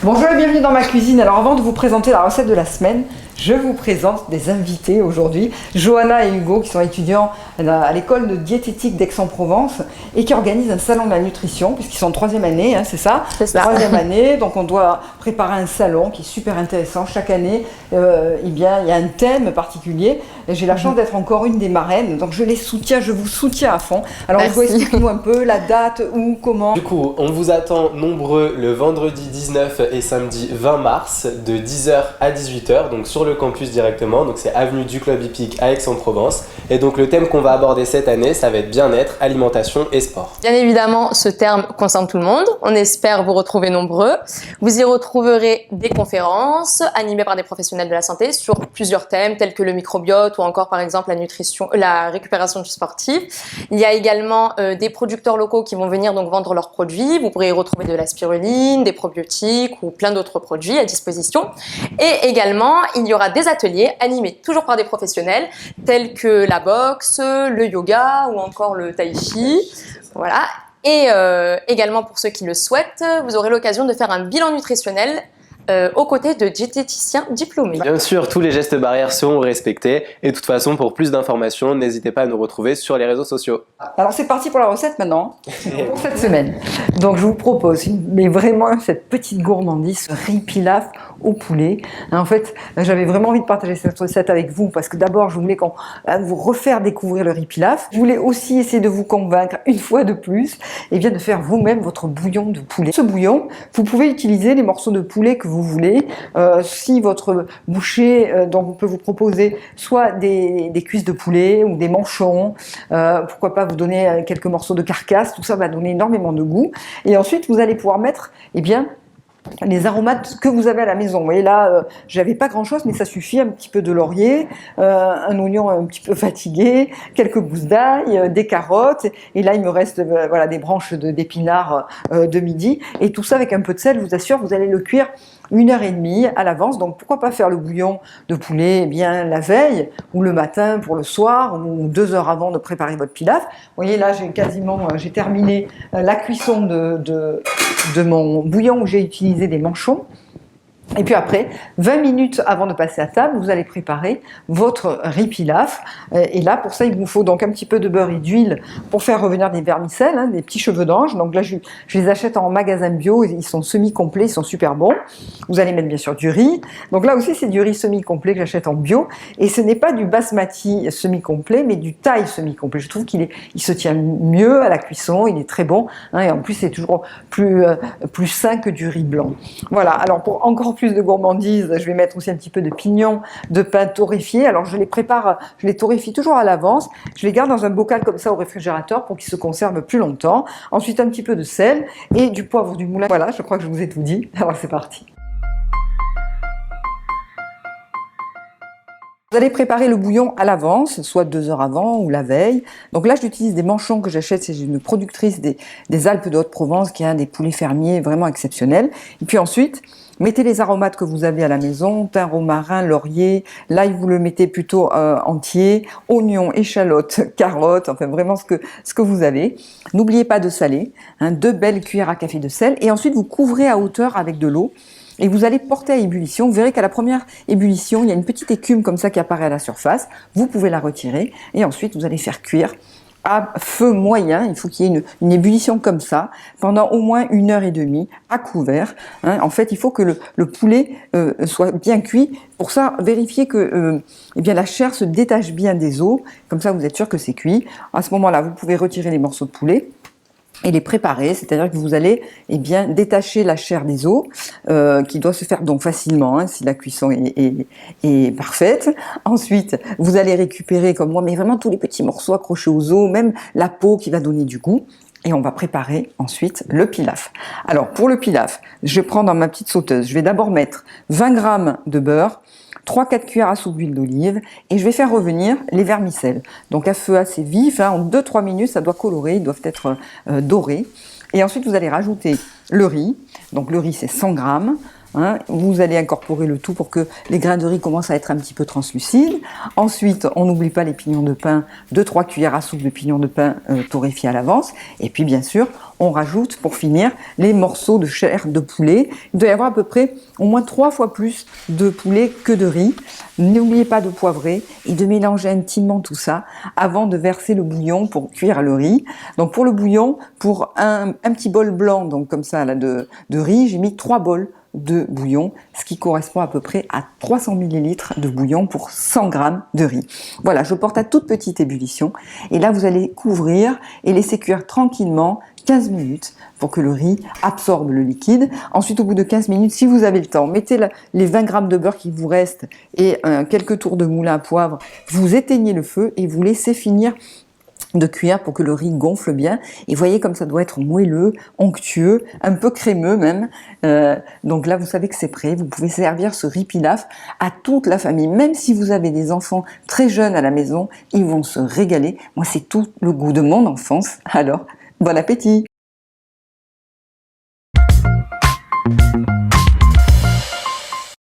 Bonjour et bienvenue dans ma cuisine. Alors avant de vous présenter la recette de la semaine, je vous présente des invités aujourd'hui. Johanna et Hugo qui sont étudiants à l'école de diététique d'Aix-en-Provence et qui organisent un salon de la nutrition puisqu'ils sont en troisième année, hein, c'est ça? C'est ça. Troisième année, donc on doit préparer un salon qui est super intéressant. Chaque année, eh bien, il y a un thème particulier. J'ai la chance d'être encore une des marraines, donc je les soutiens, je vous soutiens à fond. Alors Hugo, explique-nous un peu la date, où, comment. Du coup, on vous attend nombreux le vendredi 19 et samedi 20 mars de 10h à 18h, donc sur le campus directement, donc c'est avenue du Club Hippique à Aix-en-Provence. Et donc le thème qu'on va aborder cette année, ça va être bien-être, alimentation et sport. Bien évidemment, ce terme concerne tout le monde. On espère vous retrouver nombreux. Vous y retrouverez des conférences animées par des professionnels de la santé sur plusieurs thèmes tels que le microbiote ou encore par exemple la nutrition, la récupération du sportif. Il y a également des producteurs locaux qui vont venir donc vendre leurs produits. Vous pourrez y retrouver de la spiruline, des probiotiques ou plein d'autres produits à disposition. Et également, il y aura des ateliers animés toujours par des professionnels tels que la boxe, le yoga ou encore le tai chi. Voilà. Et également pour ceux qui le souhaitent, vous aurez l'occasion de faire un bilan nutritionnel aux côtés de diététiciens diplômés. Bien sûr, tous les gestes barrières seront respectés et de toute façon, pour plus d'informations, n'hésitez pas à nous retrouver sur les réseaux sociaux. Alors c'est parti pour la recette maintenant, pour cette semaine. Donc je vous propose, mais vraiment cette petite gourmandise, ce riz pilaf au poulet. En fait, j'avais vraiment envie de partager cette recette avec vous parce que d'abord je voulais vous refaire découvrir le riz pilaf. Je voulais aussi essayer de vous convaincre une fois de plus et bien de faire vous-même votre bouillon de poulet. Ce bouillon, vous pouvez utiliser les morceaux de poulet que vous voulez. Si votre boucher, donc on peut vous proposer soit des cuisses de poulet ou des manchons, pourquoi pas vous donner quelques morceaux de carcasse, tout ça va donner énormément de goût. Et ensuite vous allez pouvoir mettre, eh bien, les aromates que vous avez à la maison. Vous voyez là, j'avais pas grand chose, mais ça suffit. Un petit peu de laurier, un oignon un petit peu fatigué, quelques gousses d'ail, des carottes, et là il me reste voilà des branches d'épinards de midi, et tout ça avec un peu de sel. Je vous assure, vous allez le cuire 1h30 à l'avance. Donc pourquoi pas faire le bouillon de poulet bien la veille ou le matin pour le soir ou 2 heures avant de préparer votre pilaf. Vous voyez là, j'ai terminé la cuisson de mon bouillon où j'ai utilisé des manchons. Et puis après, 20 minutes avant de passer à table, vous allez préparer votre riz pilaf. Et là, pour ça, il vous faut donc un petit peu de beurre et d'huile pour faire revenir des vermicelles, hein, des petits cheveux d'ange. Donc là, je les achète en magasin bio, ils sont semi-complets, ils sont super bons. Vous allez mettre bien sûr du riz. Donc là aussi, c'est du riz semi-complet que j'achète en bio. Et ce n'est pas du basmati semi-complet, mais du thaï semi-complet. Je trouve qu'il se tient mieux à la cuisson, il est très bon. Hein, et en plus, c'est toujours plus sain que du riz blanc. Voilà, alors pour encore plus de gourmandise, je vais mettre aussi un petit peu de pignons de pain torréfié. Alors je les prépare, je les torréfie toujours à l'avance. Je les garde dans un bocal comme ça au réfrigérateur pour qu'ils se conservent plus longtemps. Ensuite un petit peu de sel et du poivre du moulin. Voilà, je crois que je vous ai tout dit. Alors c'est parti. Vous allez préparer le bouillon à l'avance, soit 2 heures avant ou la veille. Donc là, j'utilise des manchons que j'achète. C'est une productrice des Alpes de Haute-Provence qui a des poulets fermiers vraiment exceptionnels. Et puis ensuite, mettez les aromates que vous avez à la maison, thym, romarin, laurier. L'ail, vous le mettez plutôt entier. Oignons, échalotes, carottes, enfin vraiment ce que vous avez. N'oubliez pas de saler, hein, 2 belles cuillères à café de sel. Et ensuite, vous couvrez à hauteur avec de l'eau. Et vous allez porter à ébullition. Vous verrez qu'à la première ébullition, il y a une petite écume comme ça qui apparaît à la surface. Vous pouvez la retirer. Et ensuite, vous allez faire cuire à feu moyen. Il faut qu'il y ait une ébullition comme ça pendant au moins 1h30 à couvert. Hein. En fait, il faut que le poulet soit bien cuit. Pour ça, vérifiez que eh bien, la chair se détache bien des os. Comme ça, vous êtes sûr que c'est cuit. À ce moment-là, vous pouvez retirer les morceaux de poulet et les préparer, c'est-à-dire que vous allez eh bien détacher la chair des os, qui doit se faire donc facilement hein, si la cuisson est parfaite. Ensuite, vous allez récupérer comme moi, mais vraiment tous les petits morceaux accrochés aux os, même la peau qui va donner du goût. Et on va préparer ensuite le pilaf. Alors pour le pilaf, je prends dans ma petite sauteuse, je vais d'abord mettre 20 g de beurre, 3-4 cuillères à soupe d'huile d'olive et je vais faire revenir les vermicelles. Donc à feu assez vif, hein, en 2-3 minutes, ça doit colorer, ils doivent être dorés. Et ensuite, vous allez rajouter le riz. Donc le riz, c'est 100 g. hein. Vous allez incorporer le tout pour que les grains de riz commencent à être un petit peu translucides. Ensuite, on n'oublie pas les pignons de pain, 2-3 cuillères à soupe de pignons de pain torréfiés à l'avance. Et puis bien sûr, on rajoute pour finir les morceaux de chair de poulet. Il doit y avoir à peu près au moins 3 fois plus de poulet que de riz. N'oubliez pas de poivrer et de mélanger intimement tout ça avant de verser le bouillon pour cuire le riz. Donc pour le bouillon, pour un petit bol blanc, donc comme ça là, de riz, j'ai mis 3 bols de bouillon, ce qui correspond à peu près à 300 ml de bouillon pour 100 g de riz. Voilà, je porte à toute petite ébullition et là vous allez couvrir et laisser cuire tranquillement 15 minutes pour que le riz absorbe le liquide. Ensuite, au bout de 15 minutes, si vous avez le temps, mettez les 20 g de beurre qui vous restent et quelques tours de moulin à poivre. Vous éteignez le feu et vous laissez finir de cuire pour que le riz gonfle bien. Et voyez comme ça doit être moelleux, onctueux, un peu crémeux même. Donc là, vous savez que c'est prêt. Vous pouvez servir ce riz pilaf à toute la famille. Même si vous avez des enfants très jeunes à la maison, ils vont se régaler. Moi, c'est tout le goût de mon enfance. Alors, bon appétit!